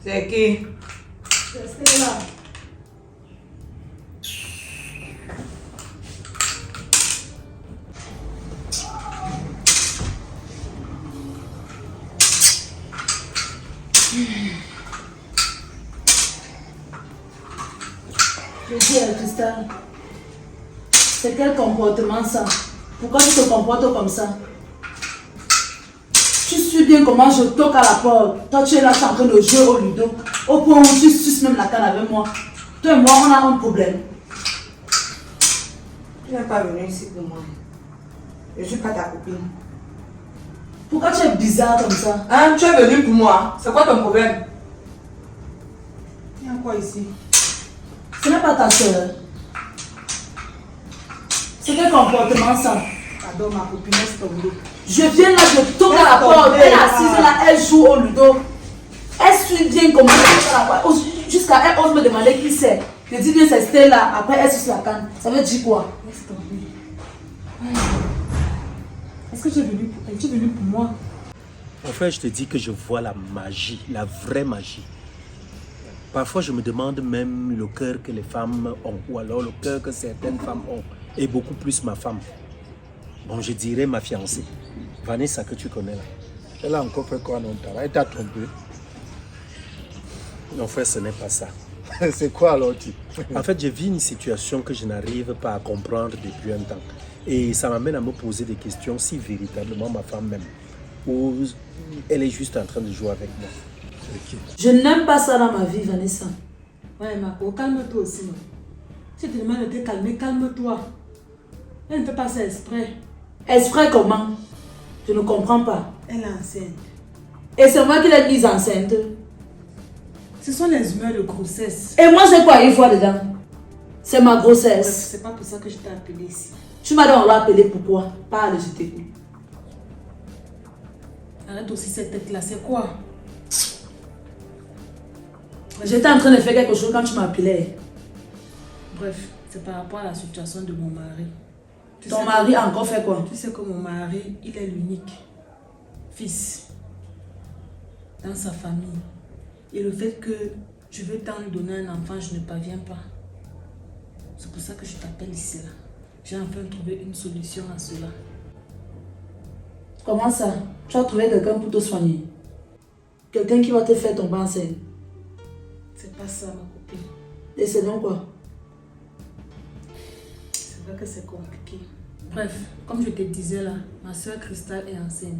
C'est qui? C'est là. Je dis à Cristal, c'est quel comportement ça? Pourquoi tu te comportes comme ça? Tu sais bien comment je toque à la porte. Toi tu es là, tu es en train de jouer au ludo. Au point où tu suces même la canne avec moi. Toi et moi on a un problème. Tu n'es pas venu ici pour moi. Je ne suis pas ta copine. Pourquoi tu es bizarre comme ça? Hein, tu es venu pour moi. C'est quoi ton problème? Il y a quoi ici? Ce n'est pas ta soeur. C'est quel comportement ça? Pardon, ma copine, laisse tomber. Je viens là, je toque à la porte. Elle est assise là, elle joue au ludo. Elle suit bien comment elle toque à la porte. Jusqu'à elle ose me demander qui c'est. Je dis bien c'est Stella. Après elle suce la canne. Ça veut dire quoi? Laisse tomber. Est-ce que tu es venu pour moi? En fait, je te dis que je vois la magie, la vraie magie. Parfois, je me demande même le cœur que les femmes ont, ou alors le cœur que certaines femmes ont, et beaucoup plus ma femme. Bon, je dirais ma fiancée, Vanessa, que tu connais là. Elle a encore fait quoi, non? Elle t'a trompé. Non, frère, ce n'est pas ça. C'est quoi alors, tu? En fait, je vis une situation que je n'arrive pas à comprendre depuis un temps. Et ça m'amène à me poser des questions si véritablement ma femme m'aime. Ou elle est juste en train de jouer avec moi. Okay. Je n'aime pas ça dans ma vie, Vanessa. Ouais, Marco, calme-toi aussi. Non? Si tu te demandes de te calmer, calme-toi. Elle ne fait pas ça exprès. Exprès comment? Je ne comprends pas. Elle est enceinte. Et c'est moi qui l'ai mise enceinte. Ce sont les humeurs de grossesse. Et moi, j'ai quoi y voir dedans? C'est ma grossesse. C'est pas pour ça que je t'ai appelé ici. Tu m'as donc appelé pourquoi? Parle, je t'écoute. Arrête aussi cette tête-là, c'est quoi? J'étais en train de faire quelque chose quand tu m'appelais. Bref, c'est par rapport à la situation de mon mari. Ton mari a encore fait quoi? Tu sais que mon mari, il est l'unique fils dans sa famille. Et le fait que je veux tant lui donner un enfant, je ne parviens pas. C'est pour ça que je t'appelle ici là. J'ai enfin trouvé une solution à cela. Comment ça? Tu as trouvé quelqu'un pour te soigner? Quelqu'un qui va te faire tomber enceinte? C'est pas ça, ma copine. Et c'est donc quoi? C'est vrai que c'est compliqué. Bref, comme je te disais là, ma soeur Cristal est enceinte.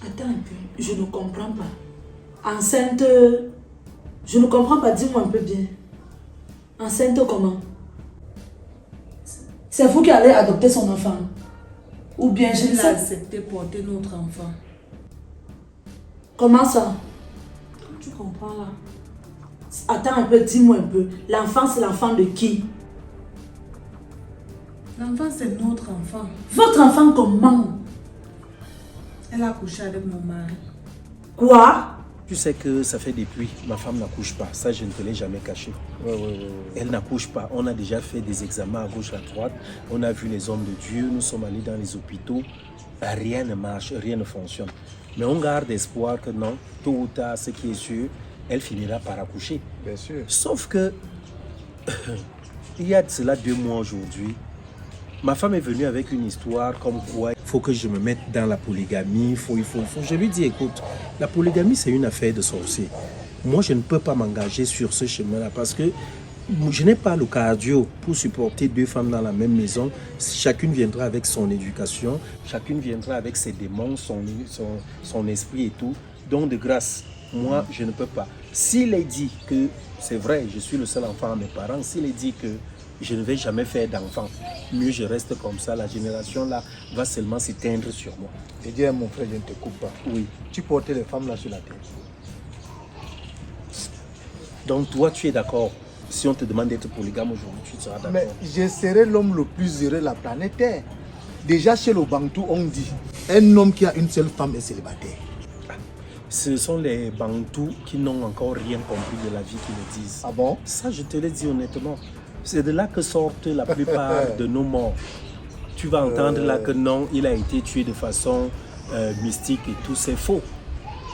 Attends un peu, je ne comprends pas. Enceinte... Je ne comprends pas, dis-moi un peu bien. Enceinte comment? C'est vous qui allez adopter son enfant? Ou bien je ne Elle a sais... accepté porter notre enfant. Comment ça? Tu comprends là? Attends un peu, dis-moi un peu. L'enfant, c'est l'enfant de qui? L'enfant, c'est notre enfant. Votre enfant comment? Elle a couché avec mon mari. Quoi? Tu sais que ça fait depuis, ma femme n'accouche pas. Ça, je ne te l'ai jamais caché. Ouais. Elle n'accouche pas. On a déjà fait des examens à gauche, à droite. On a vu les hommes de Dieu. Nous sommes allés dans les hôpitaux. Rien ne marche, rien ne fonctionne. Mais on garde espoir que non, tôt ou tard, ce qui est sûr, elle finira par accoucher. Bien sûr. Sauf que, il y a de cela 2 mois aujourd'hui, ma femme est venue avec une histoire comme quoi il faut que je me mette dans la polygamie, il faut. Je lui dis, écoute, la polygamie, c'est une affaire de sorcier. Moi, je ne peux pas m'engager sur ce chemin-là parce que je n'ai pas le cardio pour supporter 2 femmes dans la même maison. Chacune viendra avec son éducation, chacune viendra avec ses démons, son esprit et tout. Donc, de grâce, moi, je ne peux pas. S'il est dit que, c'est vrai, je suis le seul enfant à mes parents, s'il est dit que je ne vais jamais faire d'enfant, mieux je reste comme ça, la génération là va seulement s'éteindre sur moi. Et dis à mon frère, je ne te coupe pas. Oui. Tu portais les femmes là sur la tête. Donc toi, tu es d'accord? Si on te demande d'être polygame aujourd'hui, tu seras d'accord? Mais je serai l'homme le plus heureux de la planète Terre. Déjà chez le Bantou, on dit un homme qui a une seule femme est célibataire. Ce sont les Bantous qui n'ont encore rien compris de la vie qui le disent. Ah bon? Ça, je te l'ai dit honnêtement. C'est de là que sortent la plupart de nos morts. Tu vas entendre là que non, il a été tué de façon mystique et tout. C'est faux.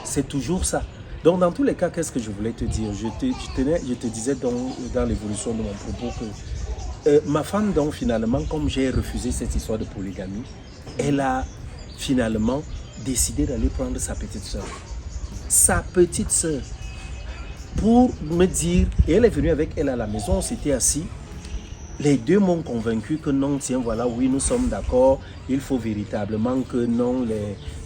C'est toujours ça. Donc, dans tous les cas, qu'est-ce que je voulais te dire? Je te disais dans l'évolution de mon propos que ma femme, donc, finalement, comme j'ai refusé cette histoire de polygamie, elle a finalement décidé d'aller prendre sa petite soeur. Sa petite soeur. Pour me dire, et elle est venue avec elle à la maison, on s'était assis. Les deux m'ont convaincu que non, tiens, voilà, oui, nous sommes d'accord. Il faut véritablement que non,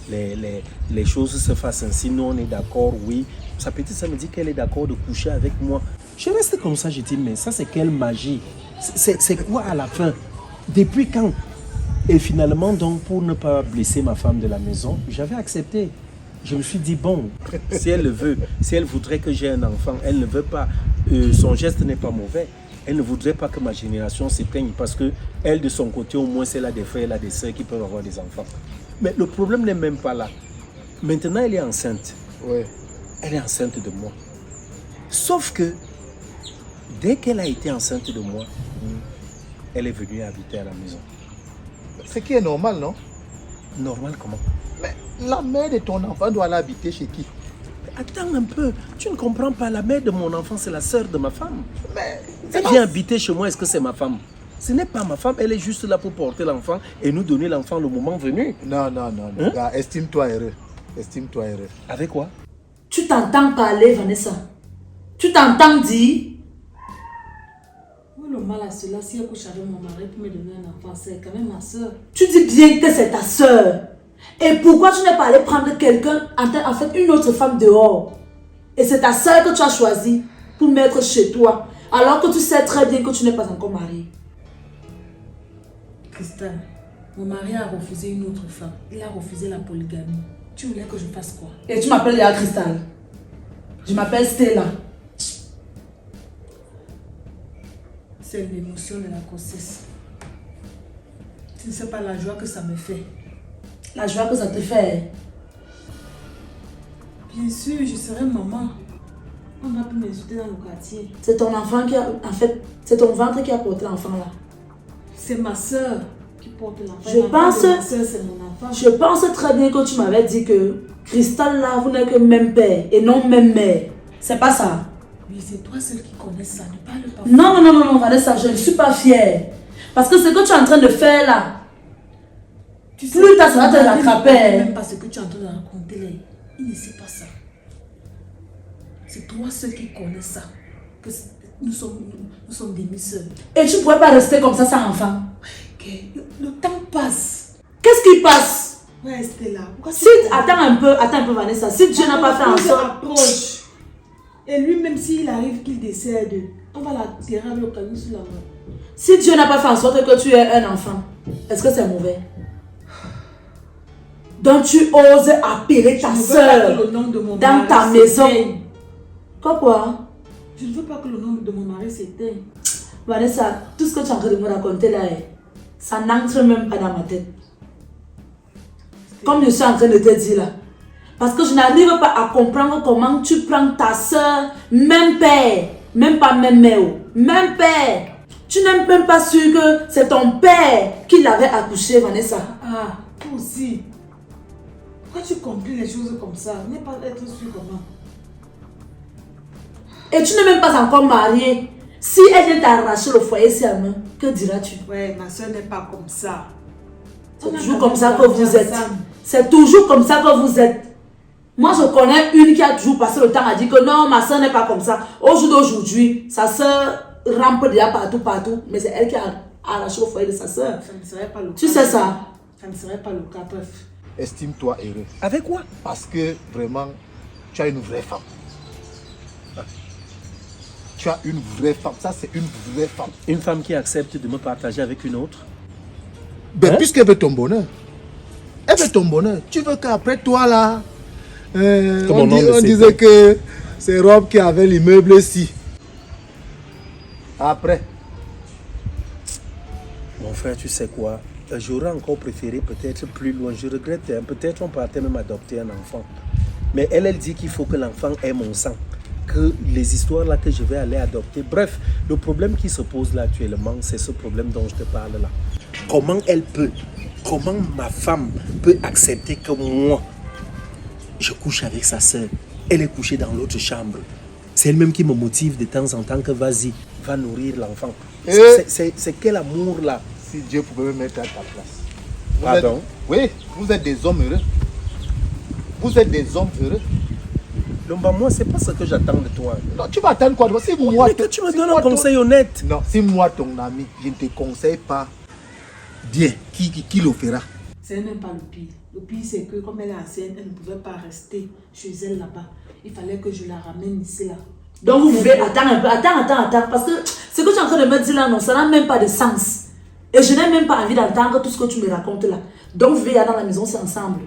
les choses se fassent ainsi. Nous, on est d'accord, oui. Sa petite soeur me dit qu'elle est d'accord de coucher avec moi. Je reste comme ça, je dis, mais ça, c'est quelle magie? C'est quoi à la fin? Depuis quand? Et finalement, donc, pour ne pas blesser ma femme de la maison, j'avais accepté. Je me suis dit, bon, si elle le veut, si elle voudrait que j'ai un enfant, elle ne veut pas, son geste n'est pas mauvais. Elle ne voudrait pas que ma génération s'éteigne parce que elle, de son côté, au moins, elle a des frères, elle a des sœurs qui peuvent avoir des enfants. Mais le problème n'est même pas là. Maintenant, elle est enceinte. Ouais. Elle est enceinte de moi. Sauf que, dès qu'elle a été enceinte de moi, elle est venue habiter à la maison. Ce qui est normal, non? Normal comment? Mais la mère de ton enfant doit l'habiter chez qui? Attends un peu, tu ne comprends pas, la mère de mon enfant, c'est la sœur de ma femme. Mais Elle vient habiter chez moi, est-ce que c'est ma femme? Ce n'est pas ma femme, elle est juste là pour porter l'enfant et nous donner l'enfant le moment venu. Non. Hein? Gars, estime-toi heureux. Estime-toi heureux. Avec quoi? Tu t'entends parler, Vanessa? Tu t'entends dire? Où le mal à cela, si elle couche avec mon mari pour me donner un enfant, c'est quand même ma soeur. Tu dis bien que c'est ta soeur. Et pourquoi tu n'es pas allé prendre quelqu'un, en fait une autre femme dehors? Et c'est ta soeur que tu as choisie pour mettre chez toi, alors que tu sais très bien que tu n'es pas encore mariée. Cristal, mon mari a refusé une autre femme. Il a refusé la polygamie. Tu voulais que je fasse quoi? Et tu m'appelles Léa Cristal. Je m'appelle Stella. C'est l'émotion de la grossesse. Tu ne sais pas la joie que ça me fait. La joie que ça te fait. Bien sûr, je serai maman. On va pu m'insulter dans le quartier. C'est ton enfant qui a... En fait, c'est ton ventre qui a porté l'enfant là. C'est ma soeur qui porte l'enfant. Je pense... Ma soeur, c'est mon enfant. Je pense très bien que tu m'avais dit que Cristal là, vous n'êtes que même père et non même mère. C'est pas ça? Oui, c'est toi seul qui connais ça. Ne parle pas. Non, Vanessa, je ne suis pas fière. Parce que ce que tu es en train de faire là, Tu sais, plus tard, ça va te il ne rattraper. sait même pas ce que tu es en train de raconter là. Il ne sait pas ça. C'est toi seul qui connais ça. Que nous sommes des sœurs. Et tu ne pourrais pas rester comme ça sans enfant. Ok, le temps passe. Qu'est-ce qui passe? Ouais, Stella. Si, attends un peu, Vanessa. Si Dieu n'a pas fait en sorte... Approche. Et lui, même s'il arrive qu'il décède, on va l'enterrer avec le caillou sur la main. Si Dieu n'a pas fait en sorte que tu aies un enfant, est-ce que c'est mauvais? Donc tu oses appeler ta soeur dans ta maison. Quoi? Je ne veux pas que le nom de mon mari s'éteigne. Vanessa, tout ce que tu es en train de me raconter là, ça n'entre même pas dans ma tête. Comme je suis en train de te dire là. Parce que je n'arrive pas à comprendre comment tu prends ta soeur, même père, même pas même mère, même père. Tu n'es même pas sûr que c'est ton père qui l'avait accouché, Vanessa. Ah, toi aussi. Pourquoi tu compliques les choses comme ça? N'est pas être sûr comment. Et tu n'es même pas encore mariée. Si elle vient t'arracher le foyer si elle meurt, que diras-tu? Ouais, ma soeur n'est pas comme ça. C'est toujours comme ça que vous êtes. C'est toujours comme ça que vous êtes. Moi, je connais une qui a toujours passé le temps à dire que non, ma soeur n'est pas comme ça. Au jour d'aujourd'hui, sa soeur rampe déjà partout. Mais c'est elle qui a arraché le foyer de sa soeur. Ça ne serait pas le cas. Tu sais ça? Ça ne serait pas le cas, bref. Estime-toi heureux. Avec quoi? Parce que vraiment, tu as une vraie femme. Tu as une vraie femme. Ça, c'est une vraie femme. Une femme qui accepte de me partager avec une autre? Ben, Hein? puisqu'elle veut ton bonheur. Elle veut ton bonheur. Tu veux qu'après toi, là, on disait que c'est Rob qui avait l'immeuble ici. Après. Mon frère, tu sais quoi? J'aurais encore préféré peut-être plus loin. Je regrette, hein. Peut-être on partait même adopter un enfant. Mais elle dit qu'il faut que l'enfant ait mon sang. Que les histoires là que je vais aller adopter. Bref, le problème qui se pose là actuellement, c'est ce problème dont je te parle là. Comment ma femme peut accepter que moi, je couche avec sa sœur? Elle est couchée dans l'autre chambre. C'est elle-même qui me motive de temps en temps que vas-y, va nourrir l'enfant. C'est quel amour là? Si Dieu pouvait me mettre à ta place. Pardon? Oui, vous êtes des hommes heureux. Vous êtes des hommes heureux. Lomba, moi, c'est pas ce que j'attends de toi. Non, tu vas attendre quoi? Si moi, mais que tu me donnes un conseil honnête. Non, si moi, ton ami, je ne te conseille pas bien, qui le fera? C'est même pas le pire. Le pire, c'est que comme elle est enceinte, elle ne pouvait pas rester chez elle là-bas. Il fallait que je la ramène ici là. Donc vous pouvez attendre un peu, attends, parce que ce que tu es en train de me dire là, non, ça n'a même pas de sens. Et je n'ai même pas envie d'entendre tout ce que tu me racontes là. Donc vous pouvez aller dans la maison, c'est ensemble.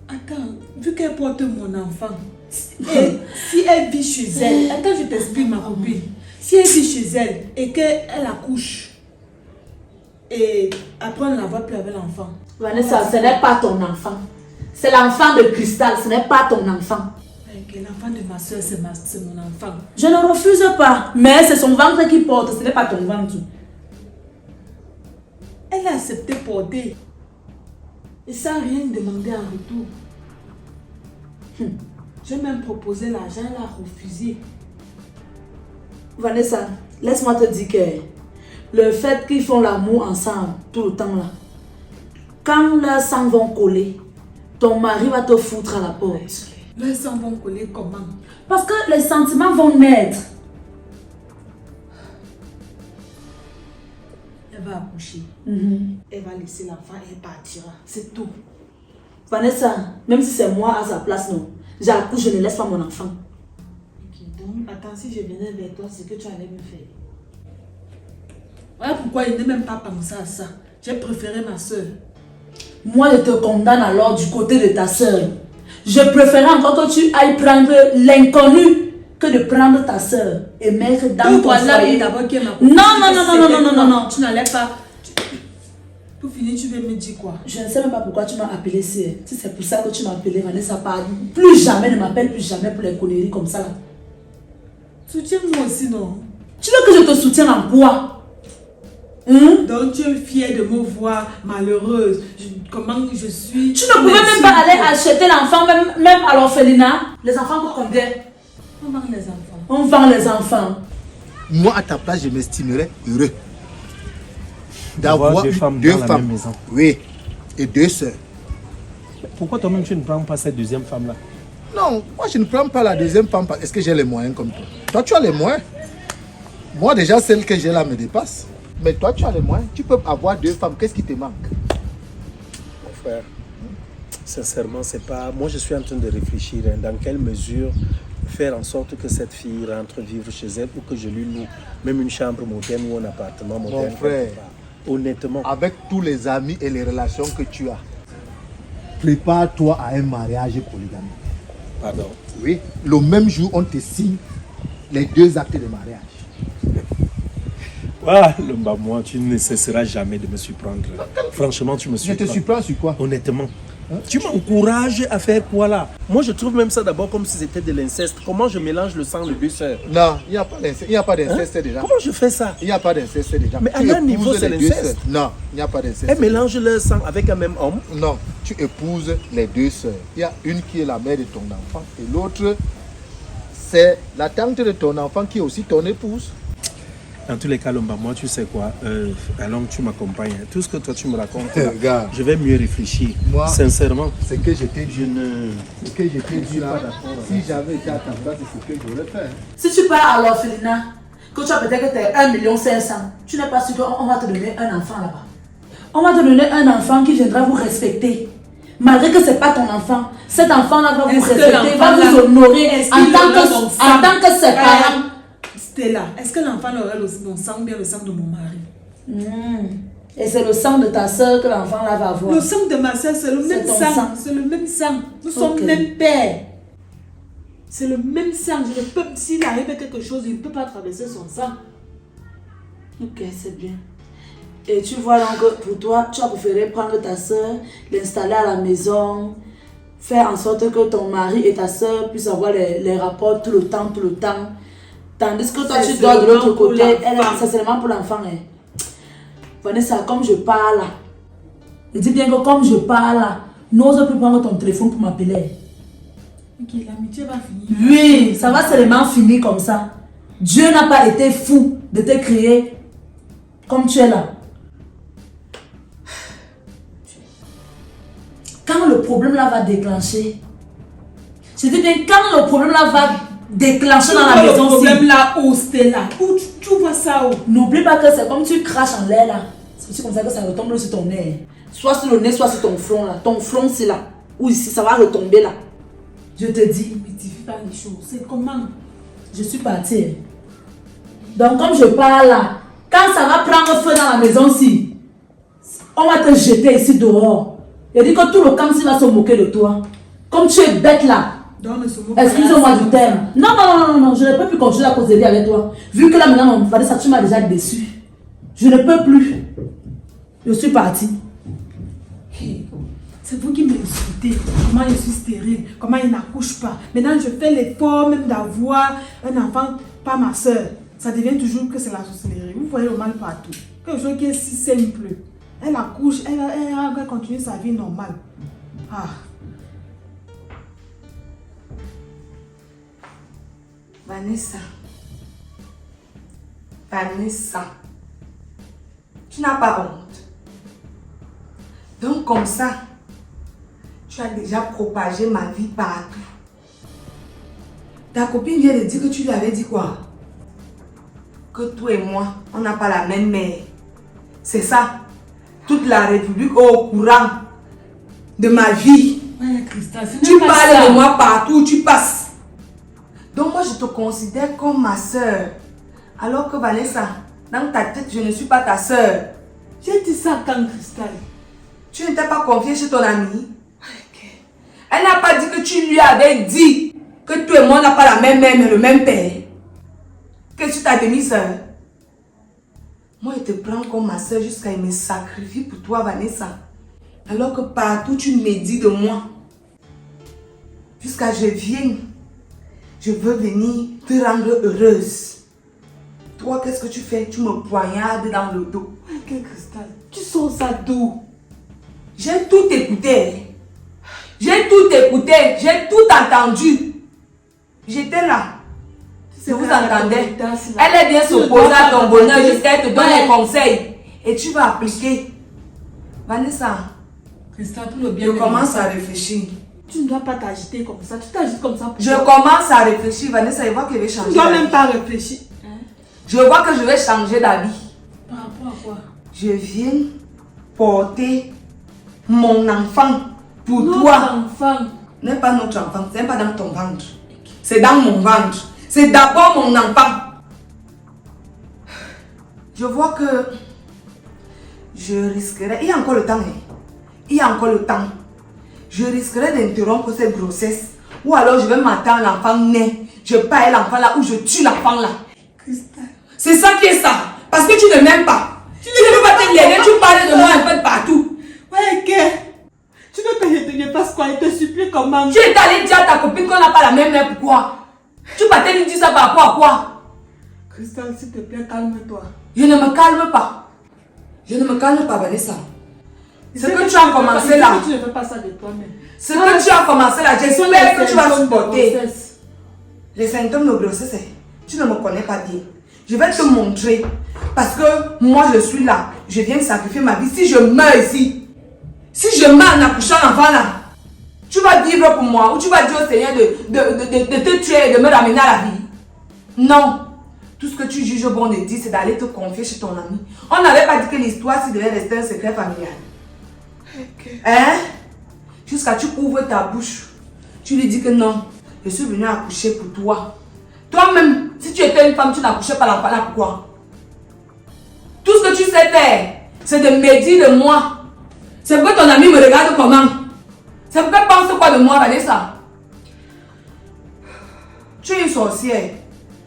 Attends, vu qu'elle porte mon enfant, et si elle vit chez elle, attends, je t'explique ma copine. Si elle vit chez elle et qu'elle accouche, et après on ne la voit plus avec l'enfant. Vanessa, ce n'est pas ton enfant. C'est l'enfant de Cristal, ce n'est pas ton enfant. L'enfant de ma soeur, c'est mon enfant. Je ne refuse pas, mais c'est son ventre qui porte, ce n'est pas ton ventre. Elle a accepté porter. Et sans rien demander en retour. J'ai même proposé l'argent, elle a refusé. Vanessa, laisse-moi te dire que le fait qu'ils font l'amour ensemble tout le temps là, quand leurs sangs vont coller, ton mari va te foutre à la porte. Leurs sangs vont coller comment? Parce que les sentiments vont naître. Elle va accoucher. Elle va laisser l'enfant et elle partira. C'est tout. Vanessa, même si c'est moi à sa place, non. J'accouche, je ne laisse pas mon enfant. Ok, donc attends, si je venais vers toi, c'est que tu allais me faire. Voilà pourquoi il n'est même pas pensé à ça. J'ai préféré ma soeur. Moi, je te condamne alors du côté de ta soeur. Je préférais encore que tu ailles prendre l'inconnu que de prendre ta soeur et mettre dans ton foyer. Non. Tu n'allais pas. Pour finir, tu veux me dire quoi? Je ne sais même pas pourquoi tu m'as appelé si c'est pour ça que tu m'as appelé, Vanessa. Plus jamais, ne m'appelle plus jamais pour les conneries comme ça. Là. Soutiens-moi aussi, non? Tu veux que je te soutienne en quoi? Donc tu es fière de me voir malheureuse. Comment je suis? Tu ne pouvais même pas aller acheter l'enfant, même à l'orphelinat. Les enfants coûtent combien? On vend les enfants. On vend les enfants. Moi, à ta place, je m'estimerais heureux d'avoir deux femmes dans la même maison. Oui, et 2 sœurs. Pourquoi toi-même tu ne prends pas cette deuxième femme-là? Non, moi je ne prends pas la deuxième femme. Est-ce que j'ai les moyens comme toi? Toi, tu as les moyens. Moi, déjà, celle que j'ai là me dépasse. Mais toi, tu as les moyens. Tu peux avoir 2 femmes. Qu'est-ce qui te manque? Mon frère, sincèrement, c'est pas... Moi, je suis en train de réfléchir dans quelle mesure faire en sorte que cette fille rentre vivre chez elle ou que je lui loue même une chambre moderne ou un appartement moderne. Mon frère, honnêtement. Avec tous les amis et les relations que tu as, prépare-toi à un mariage polygamique. Pardon? Oui, le même jour, on te signe les 2 actes de mariage. Ah, moi, tu ne cesseras jamais de me surprendre. Franchement, tu me surprends. Je te surprends sur quoi? Honnêtement. Tu m'encourages à faire quoi là? Moi, je trouve même ça d'abord comme si c'était de l'inceste. Comment je mélange le sang de 2 sœurs? Non, il n'y a pas d'inceste. Il n'y a pas d'inceste déjà. Comment je fais ça? Il n'y a pas d'inceste déjà. Mais à quel niveau c'est l'inceste? Non, il n'y a pas d'inceste. Elles mélangent leur sang avec un même homme? Non, tu épouses les 2 sœurs. Il y a une qui est la mère de ton enfant et l'autre, c'est la tante de ton enfant qui est aussi ton épouse. Dans tous les cas, Lomba, moi, tu sais quoi, allons, tu m'accompagnes. Tout ce que toi, tu me racontes, Regarde. je vais mieux réfléchir. Moi, sincèrement. Ce que je t'ai dit, ce que je t'ai dit là, si j'avais été à ta place, c'est ce que j'aurais fait. Si tu pars à l'orphelinat, que tu as peut-être que tu as 1 500 000, tu n'es pas sûr qu'on va te donner un enfant là-bas. On va te donner un enfant qui viendra vous respecter. Malgré que ce n'est pas ton enfant, cet enfant-là va vous respecter, va vous honorer en tant que ses parents. Stella, est-ce que l'enfant aurait mon sang ou bien le sang de mon mari? Et c'est le sang de ta soeur que l'enfant là va avoir. Le sang de ma soeur, c'est le même sang. C'est le même sang. Nous sommes même pères. C'est le même sang. Je ne peux, s'il arrive quelque chose, il ne peut pas traverser son sang. Ok, c'est bien. Et tu vois donc, pour toi, tu as préféré prendre ta soeur, l'installer à la maison, faire en sorte que ton mari et ta soeur puissent avoir les rapports tout le temps. Tandis que toi, tu dors de l'autre côté, c'est seulement pour l'enfant. Hein. Vanessa, comme je parle là, je dis bien que comme je parle là, n'ose plus prendre ton téléphone pour m'appeler. Ok, l'amitié va finir. Oui, ça va seulement finir comme ça. Dieu n'a pas été fou de te créer comme tu es là. Quand le problème là va déclencher, je dis bien quand le problème là va déclencher dans la maison, le problème là où c'était là. Où tu vois ça où? N'oublie pas que c'est comme tu craches en l'air là. C'est aussi comme ça que ça retombe sur ton nez. Soit sur le nez, soit sur ton front là. Ton front c'est là. Ou ici, ça va retomber là. Je te dis. Ne modifie pas les choses. C'est comment? Je suis partie. Donc comme je parle là, quand ça va prendre feu dans la maison-ci, on va te jeter ici dehors. Il dit que tout le camp va se moquer de toi. Comme tu es bête là. Excusez-moi du terme. Non, non, je ne peux plus continuer à causer avec toi. Vu que là maintenant, ça tu m'as déjà déçu. Je ne peux plus. Je suis partie. C'est vous qui m'insultez. Comment je suis stérile, comment il n'accouche pas. Maintenant, je fais l'effort même d'avoir un enfant, pas ma soeur. Ça devient toujours que c'est la sorcellerie. Vous voyez le mal partout. Quelque chose qui est si simple. Elle accouche, elle va continuer sa vie normale. Ah. Vanessa, tu n'as pas honte. Donc comme ça, tu as déjà propagé ma vie partout. Ta copine vient de dire que tu lui avais dit quoi? Que toi et moi, on n'a pas la même mère. C'est ça. Toute la République est au courant de ma vie. Ouais, Christelle, tu parles de moi partout où tu passes. Donc moi, je te considère comme ma soeur. Alors que Vanessa, dans ta tête, je ne suis pas ta soeur. J'ai dit ça quand, Christelle? Tu ne t'es pas confiée chez ton amie? Okay. Elle n'a pas dit que tu lui avais dit que toi et moi, on n'a pas la même mère, mais le même père. Que tu t'as demi-soeur. Moi, je te prends comme ma soeur jusqu'à me sacrifier pour toi, Vanessa. Alors que partout, tu me dis de moi. Jusqu'à je viens. Je veux venir te rendre heureuse. Toi, qu'est-ce que tu fais? Tu me poignardes dans le dos. Quel Christelle, tu sors ça d'où? J'ai tout écouté. J'ai tout écouté. J'ai tout entendu. J'étais là. Je vous entendais. Elle est bien s'opposer à ton bonheur jusqu'à te donner des conseils. Et tu vas appliquer. Vanessa, Christelle, tout le bien. Je commence à réfléchir. Tu ne dois pas t'agiter comme ça. Tu t'agites comme ça pour Je commence à réfléchir. Vanessa, je vois que je vais changer. Tu ne dois même pas réfléchir. Je vois que je vais changer d'avis. Par rapport à quoi? Je viens porter mon enfant pour Notre toi. enfant. N'est pas notre enfant, c'est pas dans ton ventre. C'est dans mon ventre. C'est d'abord mon enfant. Je vois que je risquerais. Il y a encore le temps. Il y a encore le temps. Je risquerais d'interrompre cette grossesse. Ou alors je vais m'attendre l'enfant né. Je paye l'enfant là ou je tue l'enfant là. Christelle. C'est ça qui est ça. Parce que tu ne m'aimes pas. Tu ne veux pas te l'aider. Tu parles de moi un peu de partout. Ouais, que? Tu veux que je te fasse quoi? Je te supplie comment? Tu es allé dire à ta copine qu'on n'a pas la même mère. Pourquoi? Tu vas te lui dire ça par rapport à quoi? Christelle, s'il te plaît, calme-toi. Je ne me calme pas. Je ne me calme pas, Vanessa. Ce que tu as commencé là. Tu ne fais pas ça de toi-même. Ce que tu as commencé là, j'espère que tu vas supporter. Les symptômes de grossesse, tu ne me connais pas bien. Je vais te montrer. Parce que moi je suis là. Je viens sacrifier ma vie. Si je meurs ici, si je meurs en accouchant l'enfant là, tu vas vivre pour moi ou tu vas dire au Seigneur de te tuer et de me ramener à la vie. Non. Tout ce que tu juges bon de dire, c'est d'aller te confier chez ton ami. On n'avait pas dit que l'histoire si devait rester un secret familial. Okay. Hein? Jusqu'à tu ouvres ta bouche. Tu lui dis que non. Je suis venue accoucher pour toi. Toi-même, si tu étais une femme, tu n'accouchais pas l'enfant là. Pourquoi? Tout ce que tu sais faire, c'est de me dire de moi. C'est pourquoi ton ami me regarde comment? C'est pourquoi pense quoi de moi, Vanessa? Tu es une sorcière.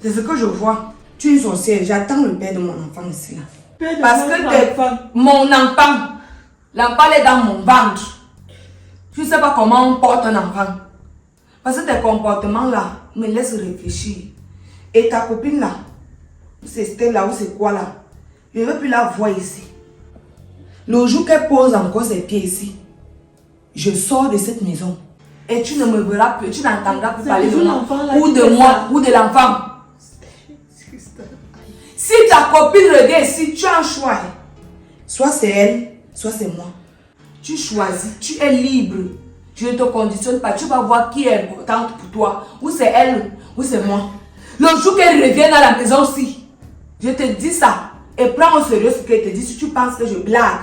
C'est ce que je vois. Tu es une sorcière. J'attends le père de mon enfant ici là. Parce que mon enfant, l'enfant est dans mon ventre. Je ne sais pas comment on porte un enfant. Parce que tes comportements là me laissent réfléchir. Et ta copine là, c'est Stella ou c'est quoi là? Je ne veux plus la voir ici. Le jour qu'elle pose encore ses pieds ici, je sors de cette maison. Et tu ne me verras plus, tu n'entendras plus parler de toujours moi. l'enfant là Ou qui de fait moi, ça. ou de l'enfant. Si ta copine regarde ici, tu as un choix. Hein. Soit c'est elle, soit c'est moi. Tu choisis, tu es libre. Je ne te conditionne pas. Tu vas voir qui est importante pour toi. Ou c'est elle, ou c'est moi. Le jour qu'elle revient dans la maison aussi, je te dis ça. Et prends au sérieux ce qu'elle te dit. Si tu penses que je blague,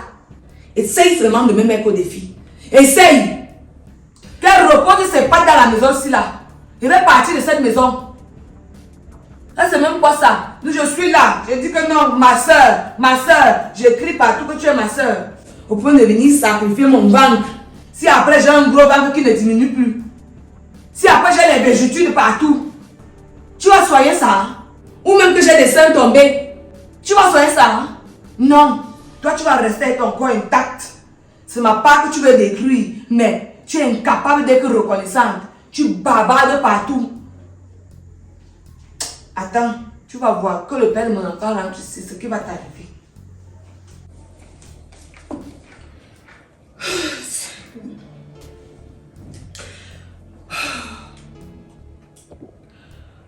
essaye seulement de me mettre au défi. Essaye. Qu'elle repose ses pattes dans la maison aussi là. Je vais partir de cette maison. Là, c'est même quoi ça? Nous, je suis là. Je dis que non, ma soeur, j'écris partout que tu es ma soeur. Au point de venir sacrifier mon ventre. Si après j'ai un gros ventre qui ne diminue plus. Si après j'ai les végétudes partout. Tu vas soigner ça. Hein? Ou même que j'ai des seins tombés. Tu vas soigner ça. Hein? Non. Toi, tu vas rester avec ton corps intact. C'est ma part que tu veux détruire. Mais tu es incapable d'être reconnaissante. Tu bavardes partout. Attends, tu vas voir que le père de mon enfant rentre ici, ce qui va t'arriver.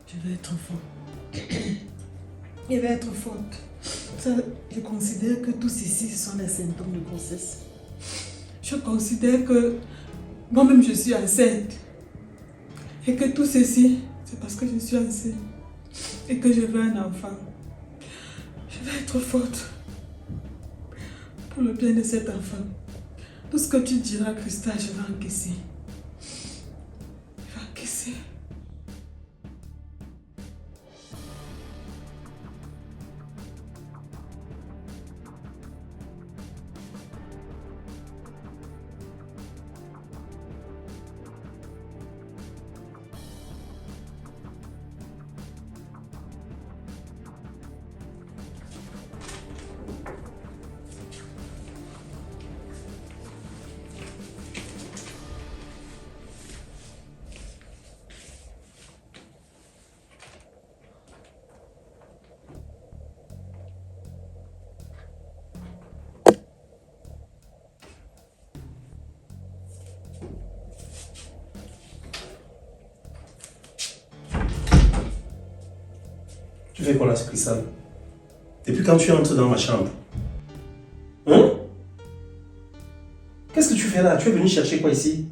Je vais être forte. Je vais être forte. Ça, je considère que tous ceci sont les symptômes de grossesse. Je considère que moi-même je suis enceinte. Et que tout ceci, c'est parce que je suis enceinte. Et que je veux un enfant. Je vais être forte. Pour le bien de cet enfant. Tout ce que tu diras, Christa, je vais encaisser. Je vais encaisser. Tu fais quoi là, Cristal? Depuis quand tu entres dans ma chambre? Hein? Qu'est-ce que tu fais là? Tu es venu chercher quoi ici?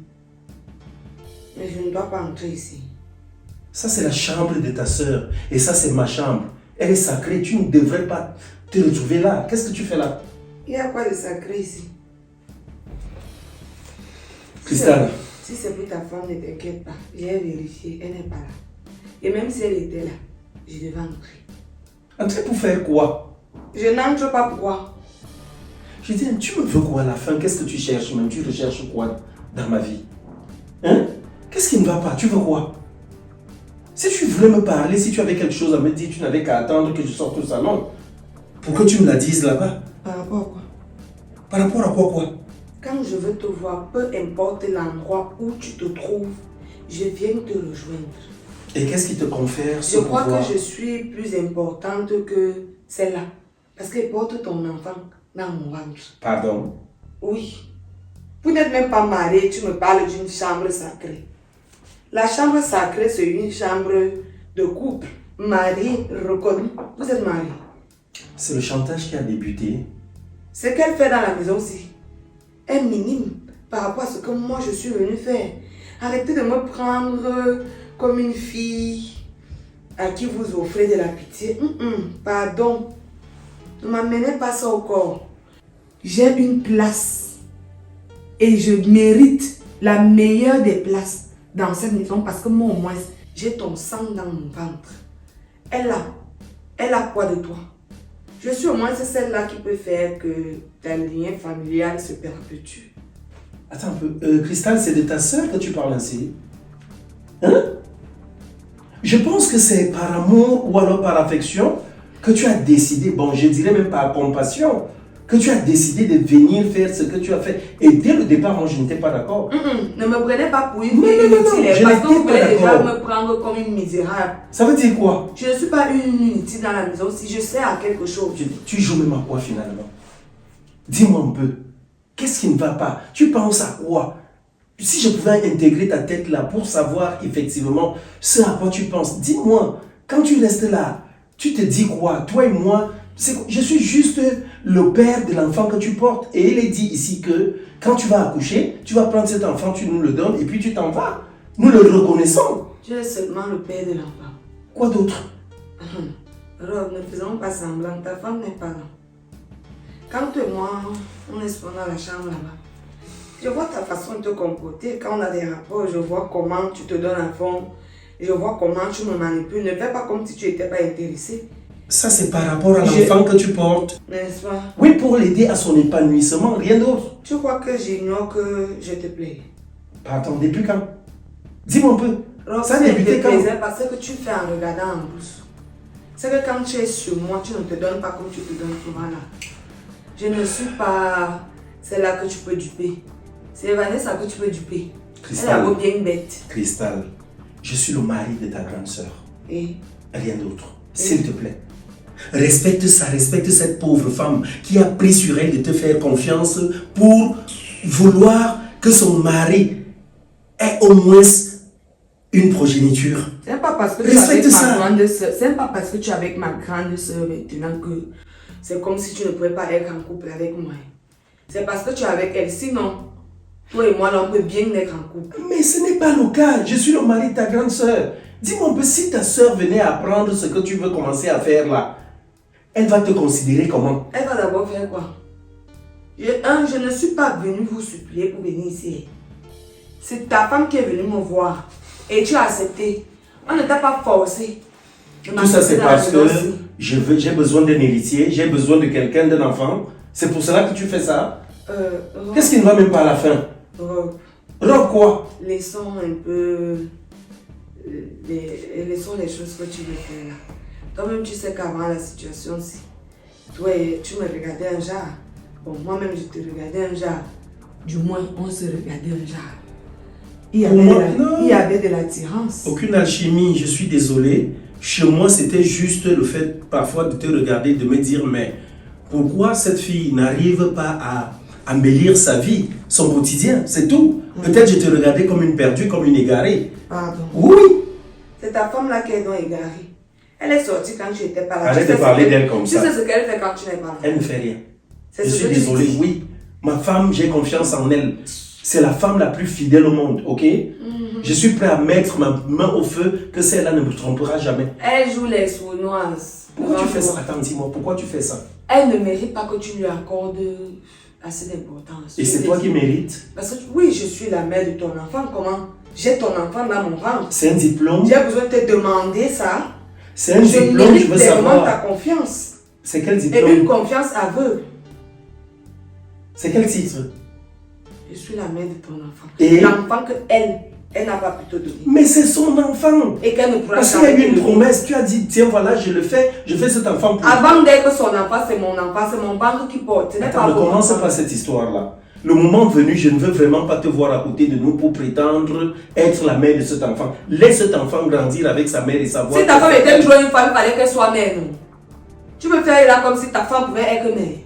Mais je ne dois pas entrer ici. Ça, c'est la chambre de ta soeur. Et ça, c'est ma chambre. Elle est sacrée. Tu ne devrais pas te retrouver là. Qu'est-ce que tu fais là? Il y a quoi de sacré ici? Cristal. Si c'est pour ta femme, ne t'inquiète pas. J'ai vérifié, elle n'est pas là. Et même si elle était là, je devais entrer. Entrer pour faire quoi? Je n'entre pas, pourquoi? Je dis, tu me veux quoi à la fin? Qu'est-ce que tu cherches même? Tu recherches quoi dans ma vie? Hein? Qu'est-ce qui ne va pas? Tu veux quoi? Si tu voulais me parler, si tu avais quelque chose à me dire, tu n'avais qu'à attendre que je sorte au salon. Pour que tu me la dises là-bas. Par rapport à quoi? Par rapport à quoi? Quand je veux te voir, peu importe l'endroit où tu te trouves, je viens te rejoindre. Et qu'est-ce qui te confère ce Je crois pouvoir? que je suis plus importante que celle-là. Parce qu'elle porte ton enfant dans mon ventre. Pardon? Oui. Vous n'êtes même pas marié, tu me parles d'une chambre sacrée. La chambre sacrée, c'est une chambre de couple. Marié, reconnu. Vous êtes marié. C'est le chantage qui a débuté. Ce qu'elle fait dans la maison aussi est minime par rapport à ce que moi je suis venue faire. Arrêtez de me prendre comme une fille à qui vous offrez de la pitié. Pardon. Ne m'amenez pas ça au corps. J'ai une place et je mérite la meilleure des places dans cette maison parce que moi au moins j'ai ton sang dans mon ventre. Elle a quoi de toi? Je suis au moins celle-là qui peut faire que ta lien familial se perpétue. Attends un peu. Cristal, c'est de ta soeur que tu parles ainsi? Hein? Je pense que c'est par amour ou alors par affection que tu as décidé, bon, je dirais même par compassion, que tu as décidé de venir faire ce que tu as fait. Et dès le départ, moi, je n'étais pas d'accord. Ne me prenez pas pour une Non, fille non, non, inutile, je parce que n'étais vous pas voulez déjà d'accord. me prendre comme une misérable. Ça veut dire quoi? Je ne suis pas une inutile dans la maison si je sers à quelque chose. Tu joues même à quoi finalement? Dis-moi un peu. Qu'est-ce qui ne va pas? Tu penses à quoi? Si je pouvais intégrer ta tête là pour savoir effectivement ce à quoi tu penses, dis-moi, quand tu restes là, tu te dis quoi? Toi et moi, je suis juste le père de l'enfant que tu portes. Et il est dit ici que quand tu vas accoucher, tu vas prendre cet enfant, tu nous le donnes et puis tu t'en vas. Nous le reconnaissons. Tu es seulement le père de l'enfant. Quoi d'autre? Alors, ne faisons pas semblant, ta femme n'est pas là. Quand toi et moi, on est souvent dans la chambre là-bas, je vois ta façon de te comporter. Quand on a des rapports, je vois comment tu te donnes à fond. Je vois comment tu me manipules. Ne fais pas comme si tu n'étais pas intéressé. Ça, c'est par rapport à l'enfant que tu portes. N'est-ce pas? Oui, pour l'aider à son épanouissement, rien d'autre. Tu crois que j'ignore que je te plais? Pardon, depuis quand? Dis-moi un peu. Alors, Ça a ça ne débuté te quand? plaisait parce que tu fais en regardant en plus. C'est que quand tu es sur moi, tu ne te donnes pas comme tu te donnes souvent là. Je ne suis pas celle-là que tu peux duper. C'est Vanessa que tu peux duper. Cristal. Elle a beau bien bête. Cristal, je suis le mari de ta grande sœur. Et Rien d'autre. S'il te plaît. Respecte ça, respecte cette pauvre femme qui a pris sur elle de te faire confiance pour vouloir que son mari ait au moins une progéniture. c'est pas parce que tu es Respecte avec ça. ma grande sœur. C'est pas parce que tu es avec ma grande sœur maintenant que c'est comme si tu ne pouvais pas être en couple avec moi. C'est parce que tu es avec elle. Sinon, toi et moi, là, on peut bien être en couple. Mais ce n'est pas le cas. Je suis le mari de ta grande sœur. Dis-moi un peu, si ta sœur venait apprendre ce que tu veux commencer à faire là, elle va te considérer comment? Elle va d'abord faire quoi? Je ne suis pas venue vous supplier pour venir ici. C'est ta femme qui est venue me voir. Et tu as accepté. On ne t'a pas forcé. Tout ça, c'est parce que j'ai besoin d'un héritier, j'ai besoin de quelqu'un, d'un enfant. C'est pour cela que tu fais ça? Qu'est-ce qui ne va même pas à la fin? Rob quoi? Laissons un peu... Laissons les choses que tu veux faire là. Toi-même, tu sais qu'avant la situation-ci, toi, tu me regardais un genre. Bon, moi-même, je te regardais un genre. Du moins, on se regardait un genre. Il y avait de l'attirance. Aucune alchimie, je suis désolé. Chez moi, c'était juste le fait parfois de te regarder, de me dire, mais pourquoi cette fille n'arrive pas à embellir sa vie, son quotidien, c'est tout. Peut-être je te regardais comme une perdue, comme une égarée. Pardon. Oui. C'est ta femme là qui est donc égarée. Elle est sortie quand tu n'étais pas là. Arrête de parler d'elle comme ça. Tu sais ce qu'elle fait quand tu n'es pas là. Elle ne fait rien. C'est Je ce suis que tu désolé, dis. oui. Ma femme, j'ai confiance en elle. C'est la femme la plus fidèle au monde, ok? Je suis prêt à mettre ma main au feu que celle-là ne me trompera jamais. Elle joue les sournoises. Pourquoi tu fais ça? Attends, dis-moi, pourquoi tu fais ça? Elle ne mérite pas que tu lui accordes assez d'importance. Et c'est toi qui mérites? Parce que oui, je suis la mère de ton enfant. Comment? J'ai ton enfant dans mon ventre. C'est un diplôme? J'ai besoin de te demander ça. C'est un Je diplôme, mérite je veux vraiment ta savoir. confiance. C'est quel Et une diplôme? confiance aveugle. C'est quel titre? Je suis la mère de ton enfant. Et? L'enfant que elle n'a pas pu te donner. Mais c'est son enfant! Et qu'elle ne pourra Parce qu'il y a jamais eu une te donner. promesse, tu as dit, tiens voilà, je fais cet enfant pour Avant d'être son enfant, c'est mon enfant, c'est mon ventre qui porte. Ce n'est Attends, pas ne mon commence enfant. pas cette histoire-là. Le moment venu, je ne veux vraiment pas te voir à côté de nous pour prétendre être la mère de cet enfant. Laisse cet enfant grandir avec sa mère et savoir... Si ta femme était toujours une femme, il fallait qu'elle soit mère, non? Tu me fais là comme si ta femme pouvait être mère.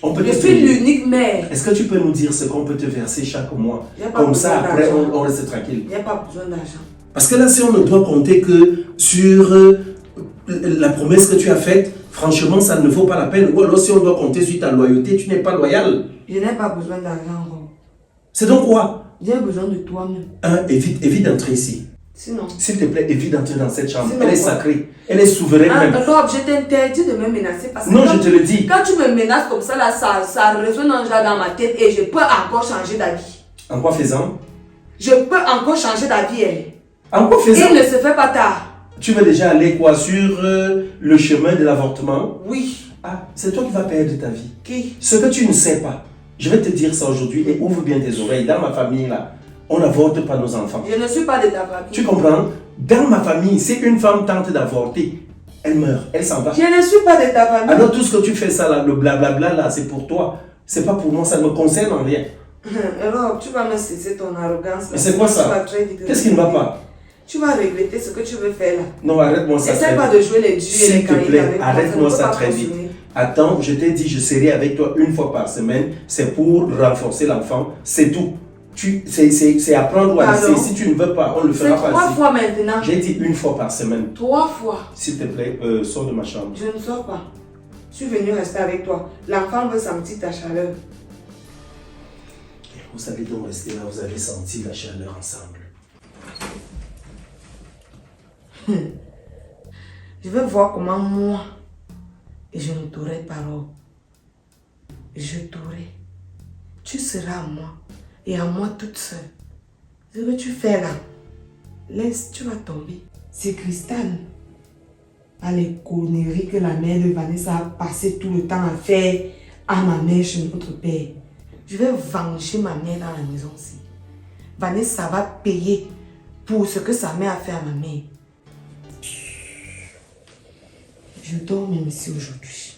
On peut Je te suis payer. l'unique mère. Est-ce que tu peux nous dire ce qu'on peut te verser chaque mois? J'ai pas Comme ça, besoin après, d'argent. on reste tranquille. Il n'y a pas besoin d'argent. Parce que là, si on ne doit compter que sur la promesse que tu as faite, franchement, ça ne vaut pas la peine. Ou alors, si on doit compter sur ta loyauté, tu n'es pas loyal. Je n'ai pas besoin d'argent, Rob. C'est donc quoi? J'ai besoin de toi-même. Évite d'entrer ici. Sinon. S'il te plaît, évite d'entrer dans cette chambre. Sinon Elle est quoi? sacrée. Elle est souveraine même. Rob, je t'interdis de me menacer parce que Non, quand je te le dis. Quand tu me menaces comme ça, là, ça résonne déjà dans ma tête et je peux encore changer d'avis. En quoi faisant? Je peux encore changer d'avis. En quoi faisant? Il ne se fait pas tard. Tu veux déjà aller quoi sur le chemin de l'avortement? Oui. Ah, c'est toi qui vas perdre ta vie. Qui? Ce que tu ne sais pas, je vais te dire ça aujourd'hui et ouvre bien tes oreilles. Dans ma famille là, on n'avorte pas nos enfants. Je ne suis pas de ta famille. Tu comprends? Dans ma famille, si une femme tente d'avorter, elle meurt, elle s'en va. Je ne suis pas de ta famille. Alors tout ce que tu fais ça là, le blablabla là, c'est pour toi. C'est pas pour moi, ça ne me concerne en rien. Alors, tu vas me cesser ton arrogance. Mais c'est quoi Tu vas ça? très vite Qu'est-ce qui ne va pas? Tu vas regretter ce que tu veux faire là. Non, arrête-moi ça. Essaie très pas vite. de jouer les dieux et les S'il te caïds plaît, avec moi. arrête-moi ne peut ça pas très vite. fonctionner. Attends, je t'ai dit, je serai avec toi une fois par semaine. C'est pour renforcer l'enfant, c'est tout. C'est à prendre ou à laisser. Pardon? Si tu ne veux pas, on le C'est fera pas 3 ici. fois maintenant. J'ai dit 1 fois par semaine. 3 fois. S'il te plaît, sors de ma chambre. Je ne sors pas. Je suis venue rester avec toi. L'enfant veut sentir ta chaleur. Vous allez donc rester là, vous avez senti la chaleur ensemble. Je veux voir comment moi, et je ne t'aurai parole. Je t'aurai. Tu seras à moi et à moi toute seule. Ce que tu fais là, laisse, tu vas tomber. C'est Cristal. À les conneries que la mère de Vanessa a passé tout le temps à faire à ma mère chez notre père. Je vais venger ma mère dans la maison aussi. Vanessa va payer pour ce que sa mère a fait à ma mère. Je dors même ici aujourd'hui.